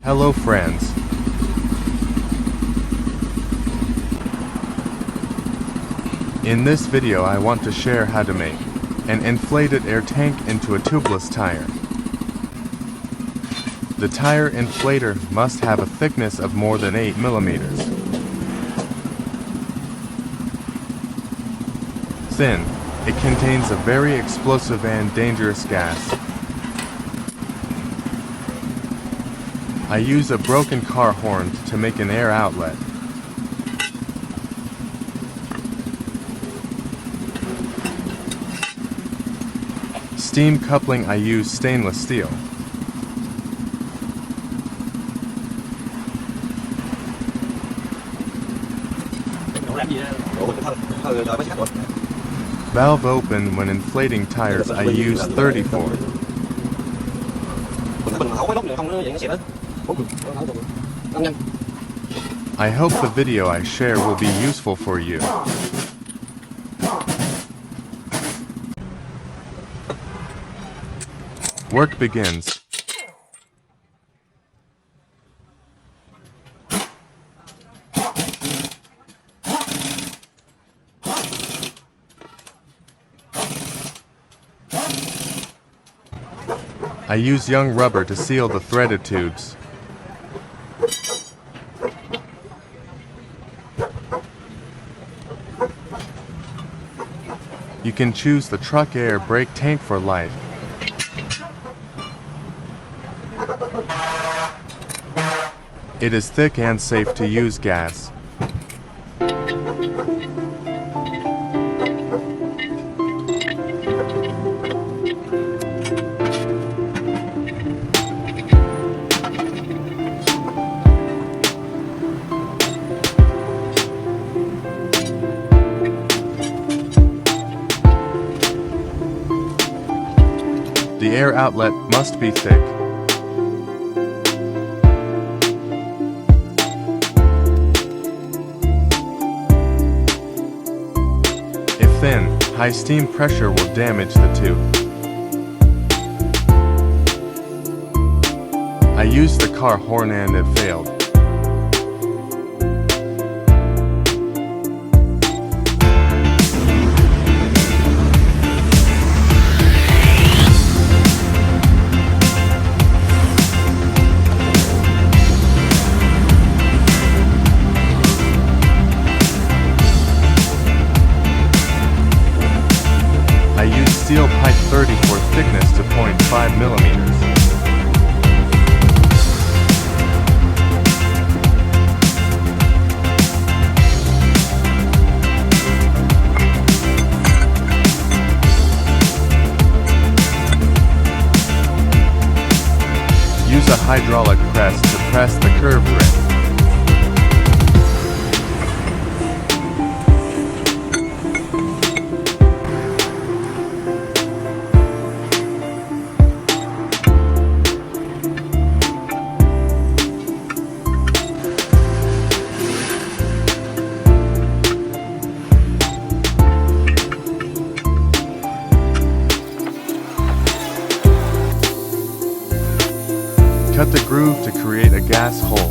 Hello friends. In this video I want to share how to make an inflated air tank into a tubeless tire. The tire inflator must have a thickness of more than 8 millimeters. Thin, it contains a very explosive and dangerous gas. I use a broken car horn to make an air outlet. Steam coupling, I use stainless steel. Valve open when inflating tires, I use 34. I hope the video I share will be useful for you. Work begins. I use young rubber to seal the threaded tubes. You can choose the truck air brake tank for life. It is thick and safe to use gas. The air outlet must be thick. If thin, high steam pressure will damage the tube. I used the car horn and it failed. Steel pipe 30 for thickness to 0.5 millimeters. Use a hydraulic press to press the curved rim. Cut the groove to create a gas hole.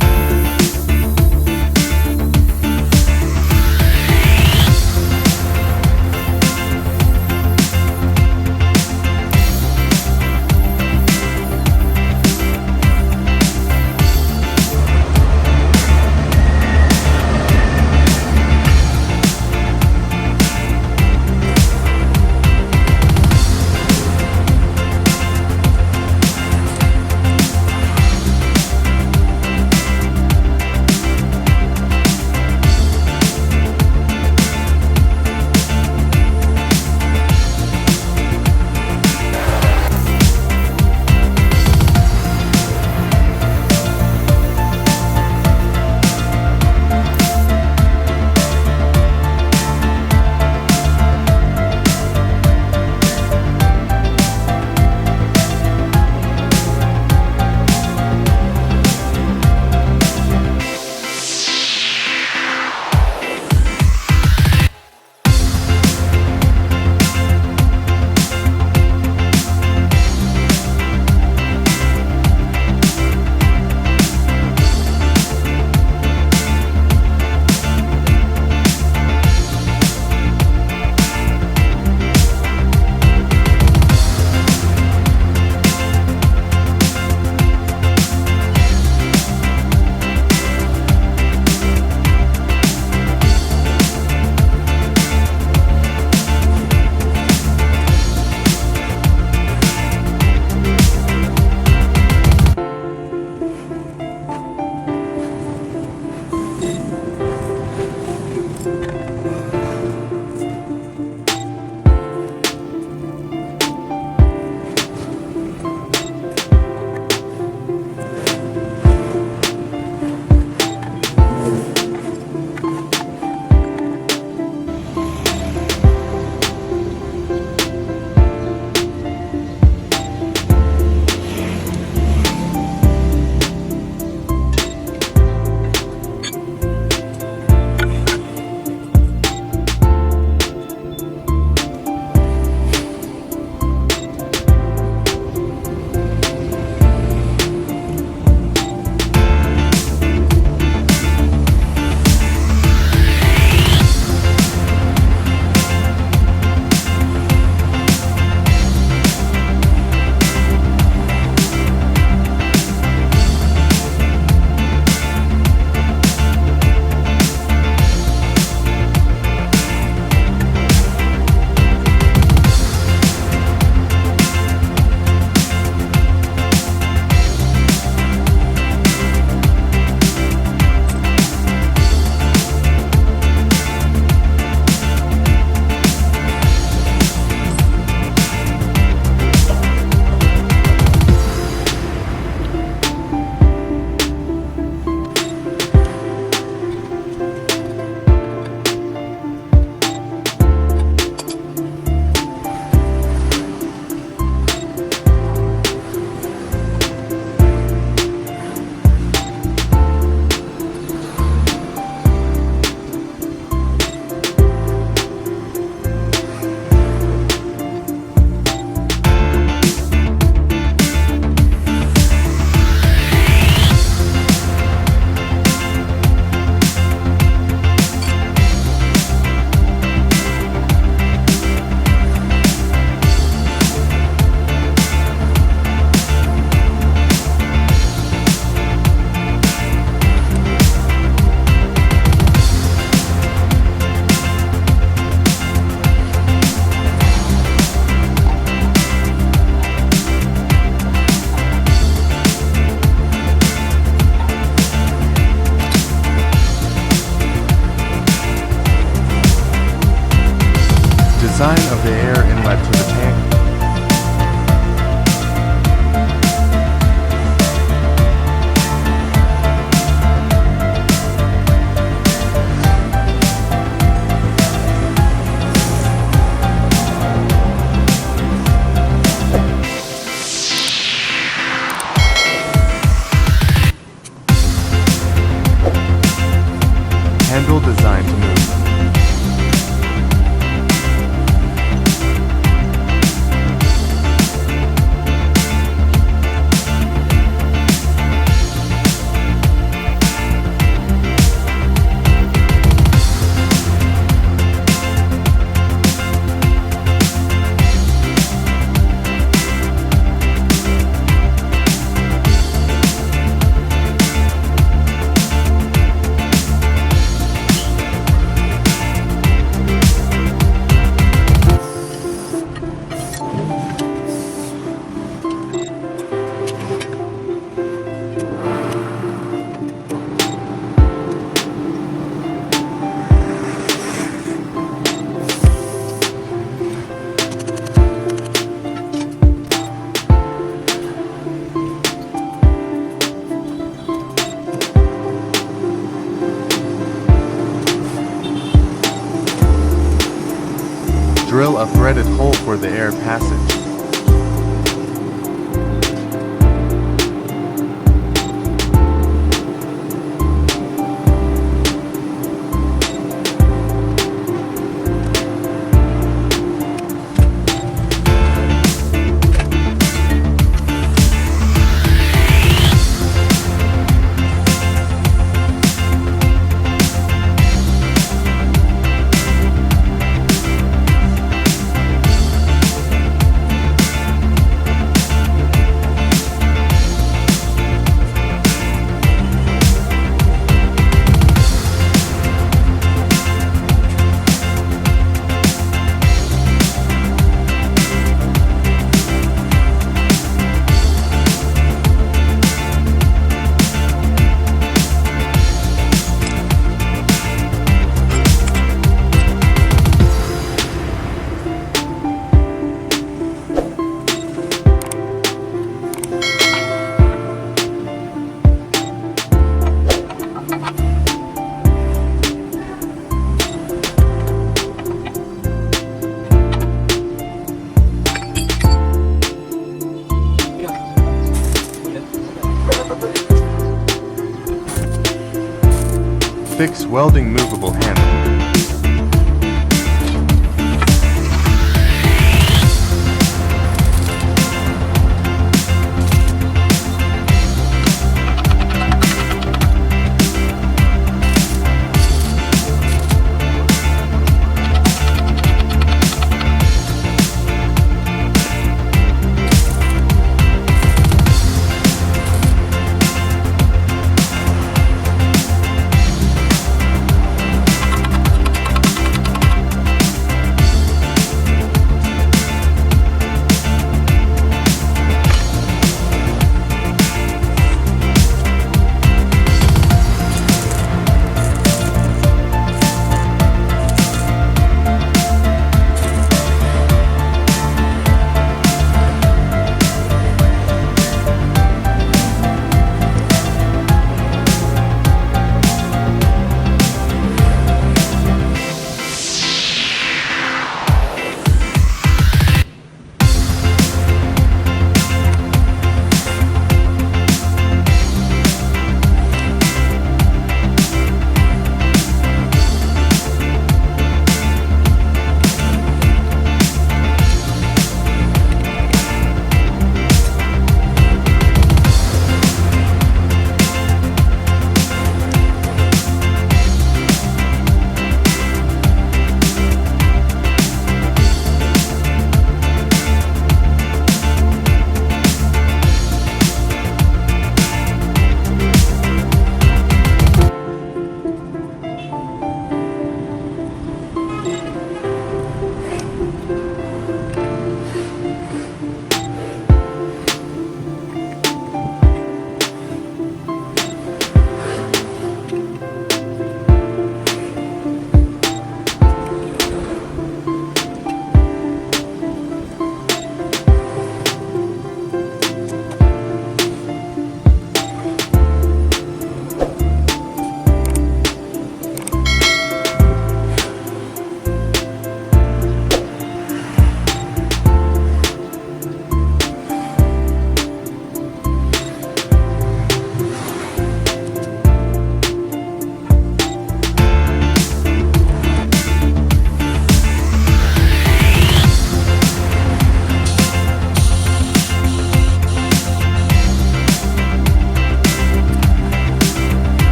drill a threaded hole for the air passage. Fix welding movable handle.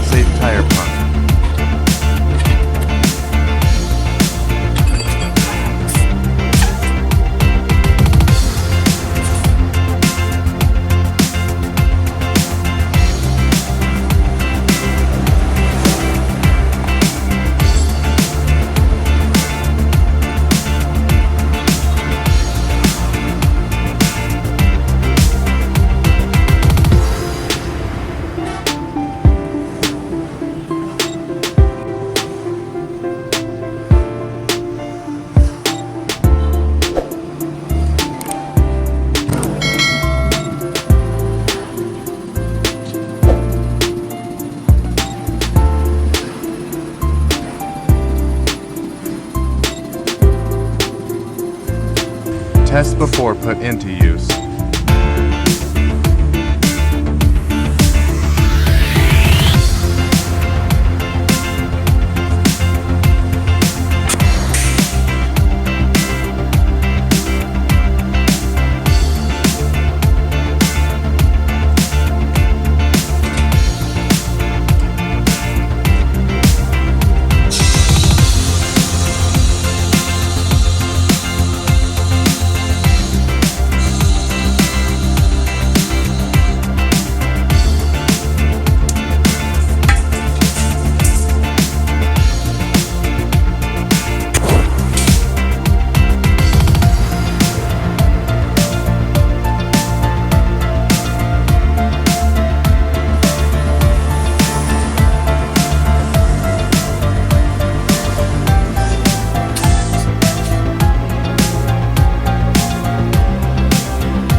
Safe tire pump. just before put into use.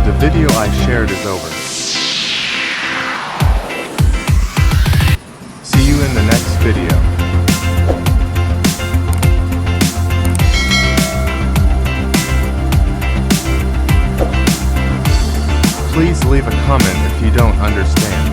The video I shared is over. See you in the next video. Please leave a comment if you don't understand.